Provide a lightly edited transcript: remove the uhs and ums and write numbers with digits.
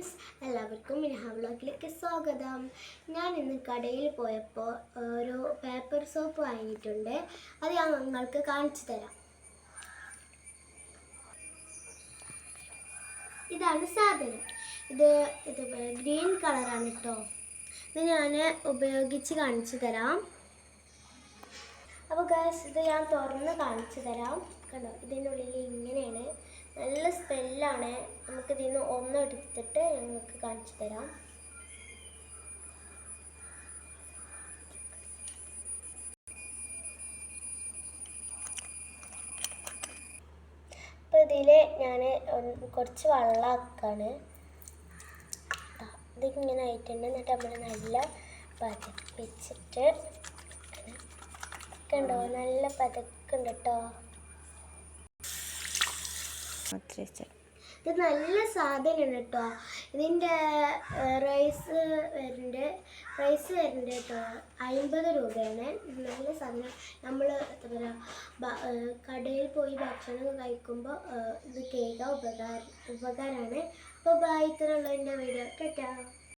Friends, എല്ലാവർക്കും മിനഹ വ്ലോഗിലേക്ക് സ്വാഗതം. ഞാൻ ഇന്ന് കടയിൽ പോയപ്പോൾ ഒരു പേപ്പർ സോപ്പ് വാങ്ങിയിട്ടുണ്ട്. അത് ഞാൻ നിങ്ങൾക്ക് കാണിച്ചു തരാം. ഇതാണ് സാധനം. ഇത് ഗ്രീൻ കളറാണ് കേട്ടോ. ഇത് ഞാൻ ഉപയോഗിച്ച് കാണിച്ചു തരാം. അപ്പോൾ ഗൈസ്, ഇത് ഞാൻ തുറന്ന് കാണിച്ചു തരാം. കണ്ടോ, ഇതിനുള്ളിൽ ഇങ്ങനെയാണ്. നല്ല സ്മെല്ലാണ്. നമുക്കിതിൽ നിന്ന് ഒന്നെടുത്തിട്ട് ഞങ്ങൾക്ക് കാണിച്ചു തരാം. അപ്പോൾ ഇതിൽ ഞാൻ കുറച്ച് വെള്ളമാക്കാണ്. ഇതിങ്ങനെ ആയിട്ടുണ്ട്. എന്നിട്ട് നമ്മൾ നല്ല പതപ്പിച്ചിട്ട് കണ്ടോ, നല്ല പതക്കുണ്ട് കേട്ടോ. ഇത് നല്ല സാധനമാണ് കേട്ടോ. ഇതിൻ്റെ പ്രൈസ് വരുന്നുണ്ട് കേട്ടോ, 50 രൂപയാണ്. ഇത് നല്ല സാധനം. നമ്മൾ എന്താ പറയുക, കടയിൽ പോയി ഭക്ഷണം കഴിക്കുമ്പോൾ ഇത് കേൾക്കാൻ ഉപകാരമാണ്. അപ്പോൾ ഇത്രയുള്ളതിൻ്റെ വീഡിയോ. ടാറ്റാ.